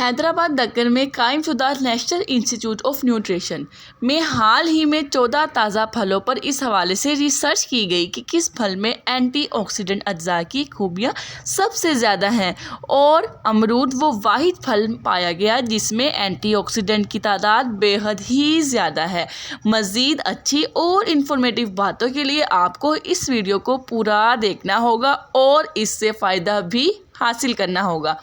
हैदराबाद दक्कन में कायमशुदा national institute of nutrition में हाल ही में 14 ताज़ा फलों पर इस हवाले से रिसर्च की गई कि किस फल में एंटीऑक्सीडेंट अज्जा की खूबियाँ सबसे ज़्यादा हैं और अमरूद वो वाहिद फल पाया गया जिसमें एंटीऑक्सीडेंट की तादाद बेहद ही ज़्यादा है। मज़ीद अच्छी और इन्फॉर्मेटिव बातों के लिए आपको इस वीडियो को पूरा देखना होगा और इससे फ़ायदा भी हासिल करना होगा।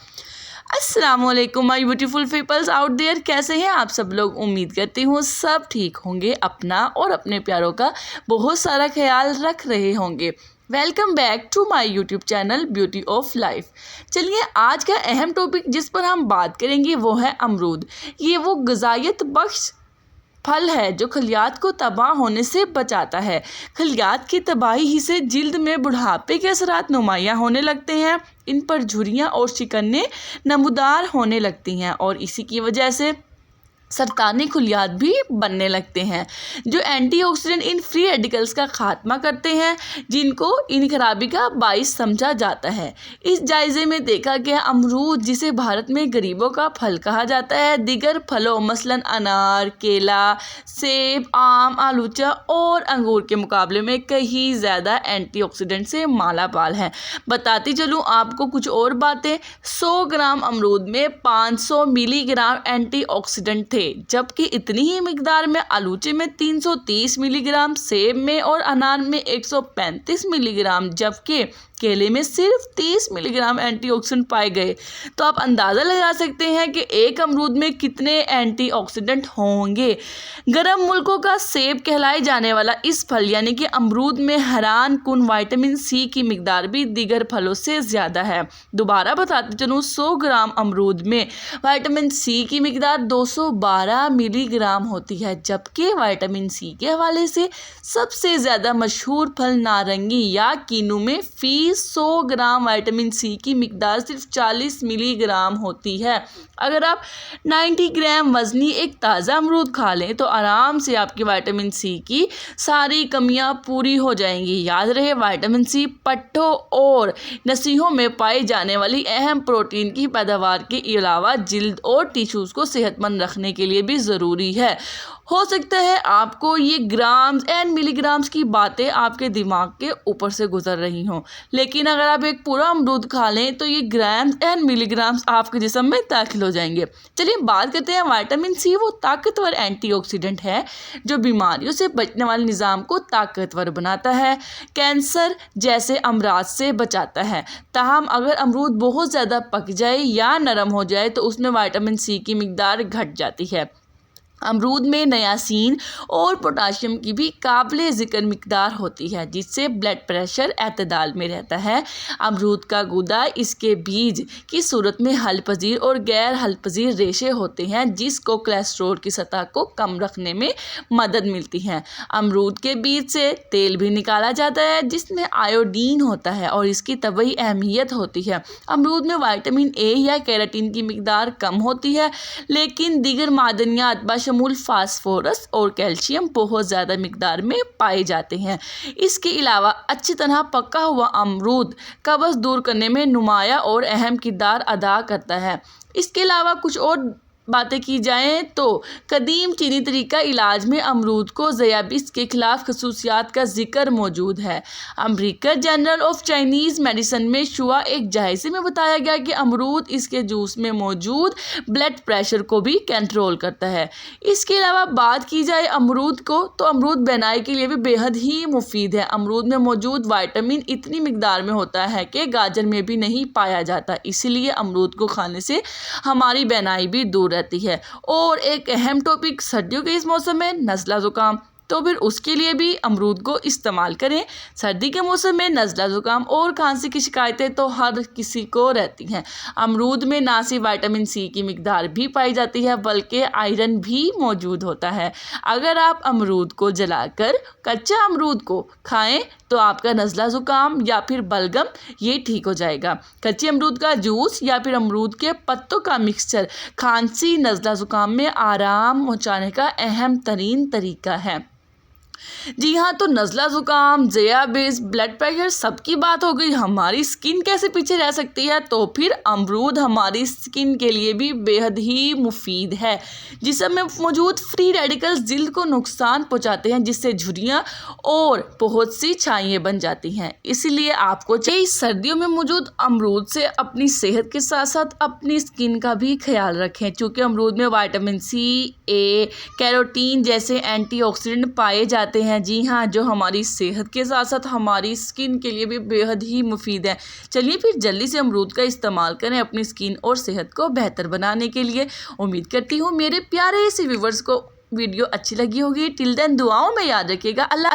अस्सलामुअलैकुम my beautiful peoples out there, कैसे हैं आप सब लोग। उम्मीद करती हूँ सब ठीक होंगे, अपना और अपने प्यारों का बहुत सारा ख्याल रख रहे होंगे। Welcome back to my YouTube channel beauty of life. चलिए आज का अहम टॉपिक जिस पर हम बात करेंगे वो है अमरूद। ये वो ग़िज़ायत बख्श फल है जो खलियात को तबाह होने से बचाता है। खलियात की तबाही ही से जिल्द में बुढ़ापे के असरात नुमायाँ होने लगते हैं, इन पर झुर्रियाँ और शिकनें नमूदार होने लगती हैं और इसी की वजह से सरतानी खलियात भी बनने लगते हैं जो एंटीऑक्सीडेंट इन फ्री रेडिकल्स का खात्मा करते हैं जिनको इन खराबी का बाइस समझा जाता है। इस जायज़े में देखा गया अमरूद जिसे भारत में गरीबों का फल कहा जाता है दीगर फलों मसलन अनार, केला, सेब, आम, आलूचा और अंगूर के मुकाबले में कहीं ज़्यादा एंटीऑक्सीडेंट से मालामाल है। बताती चलूँ आपको कुछ और बातें। 100 ग्राम अमरूद में 500 मिलीग्राम एंटीऑक्सीडेंट थे, जबकि इतनी ही मिकदार में आलूचे में 330 मिलीग्राम, सेब में और अनार में 135 मिलीग्राम, जबकि केले में सिर्फ 30 मिलीग्राम एंटीऑक्सीडेंट पाए गए। तो आप अंदाज़ा लगा सकते हैं कि एक अमरूद में कितने एंटीऑक्सीडेंट होंगे। गर्म मुल्कों का सेब कहलाए जाने वाला इस फल यानी कि अमरूद में हैरान कुन विटामिन सी की मिकदार भी दीगर फलों से ज़्यादा है। दोबारा बताते चलूँ, 100 ग्राम अमरूद में विटामिन सी की मिकदार 212 मिलीग्राम होती है, जबकि विटामिन सी के हवाले से सबसे ज़्यादा मशहूर फल नारंगी या कीनू में फ़ी 100 ग्राम विटामिन सी की मिकदार सिर्फ 40 मिलीग्राम होती है। अगर आप 90 ग्राम वज़नी एक ताज़ा अमरूद खा लें तो आराम से आपकी विटामिन सी की सारी कमियां पूरी हो जाएंगी। याद रहे, विटामिन सी पट्टों और नसीहों में पाई जाने वाली अहम प्रोटीन की पैदावार के अलावा जिल्द और टिश्यूज़ को सेहतमंद रखने के लिए भी ज़रूरी है। हो सकता है आपको ये ग्राम्स एंड मिलीग्राम्स की बातें आपके दिमाग के ऊपर से गुजर रही हों, लेकिन अगर आप एक पूरा अमरूद खा लें तो ये ग्राम्स एंड मिलीग्राम्स आपके जिस्म में दाखिल हो जाएंगे। चलिए बात करते हैं। विटामिन सी वो ताकतवर एंटीऑक्सीडेंट है जो बीमारियों से बचने वाले निज़ाम को ताकतवर बनाता है, कैंसर जैसे अमराज से बचाता है। ताहम अगर अमरूद बहुत ज़्यादा पक जाए या नरम हो जाए तो उसमें विटामिन सी की मिकदार घट जाती है। अमरूद में नियासिन और पोटाशियम की भी काबिल ज़िक्र मिकदार होती है जिससे ब्लड प्रेशर एतदाल में रहता है। अमरूद का गूदा इसके बीज की सूरत में हल पजीर और गैर हल पजीर रेशे होते हैं जिसको कोलेस्ट्रॉल की सतह को कम रखने में मदद मिलती है। अमरूद के बीज से तेल भी निकाला जाता है जिसमें आयोडीन होता है और इसकी तबई अहमियत होती है। अमरूद में विटामिन ए या कैरोटीन की मिकदार कम होती है, लेकिन दीगर मादनियात शमूल फास्फोरस और कैल्शियम बहुत ज़्यादा मिकदार में पाए जाते हैं। इसके अलावा अच्छी तरह पका हुआ अमरूद कब्ज़ दूर करने में नुमाया और अहम किरदार अदा करता है। इसके अलावा कुछ और बातें की जाएँ तो कदीम चीनी तरीका इलाज में अमरूद को ज़याबिस के ख़िलाफ़ खसूसियात का जिक्र मौजूद है। American journal of Chinese medicine में शुआ एक जायज़े में बताया गया कि अमरूद इसके जूस में मौजूद ब्लड प्रेशर को भी कंट्रोल करता है। इसके अलावा बात की जाए अमरूद को तो अमरूद बीनाई के लिए भी बेहद ही मुफीद है। अमरूद में मौजूद विटामिन इतनी मिकदार में होता है कि गाजर में भी नहीं पाया जाता, इसीलिए अमरूद को खाने से हमारी बीनाई भी दूर रहती है। और एक अहम टॉपिक, सर्दियों के इस मौसम में नज़ला ज़ुकाम, तो फिर उसके लिए भी अमरूद को इस्तेमाल करें। सर्दी के मौसम में नज़ला ज़ुकाम और खांसी की शिकायतें तो हर किसी को रहती हैं। अमरूद में ना सिर्फ विटामिन सी की मिकदार भी पाई जाती है बल्कि आयरन भी मौजूद होता है। अगर आप अमरूद को जलाकर कच्चा अमरूद को खाएं तो आपका नज़ला ज़ुकाम या फिर बलगम ये ठीक हो जाएगा। कच्चे अमरूद का जूस या फिर अमरूद के पत्तों का मिक्सचर खांसी, नज़ला ज़ुकाम में आराम पहुँचाने का अहम तरीन तरीका है। जी हाँ, तो नज़ला ज़ुकाम, ज़ियाबिस, ब्लड प्रेशर सबकी बात हो गई, हमारी स्किन कैसे पीछे रह सकती है? तो फिर अमरूद हमारी स्किन के लिए भी बेहद ही मुफीद है, जिसमें मौजूद फ्री रेडिकल्स जिल्द को नुकसान पहुंचाते हैं, जिससे झुर्रियाँ और बहुत सी छाइयाँ बन जाती हैं। इसीलिए आपको चाहिए सर्दियों में मौजूद अमरूद से अपनी सेहत के साथ साथ अपनी स्किन का भी ख्याल रखें, क्योंकि अमरूद में विटामिन सी, ए, कैरोटीन जैसे एंटीऑक्सीडेंट पाए जाते हैं। जी हाँ, जो हमारी सेहत के साथ साथ हमारी स्किन के लिए भी बेहद ही मुफीद है। चलिए फिर जल्दी से अमरूद का इस्तेमाल करें अपनी स्किन और सेहत को बेहतर बनाने के लिए। उम्मीद करती हूँ मेरे प्यारे से व्यूवर्स को वीडियो अच्छी लगी होगी। टिल देन दुआओं में याद रखिएगा। अल्लाह।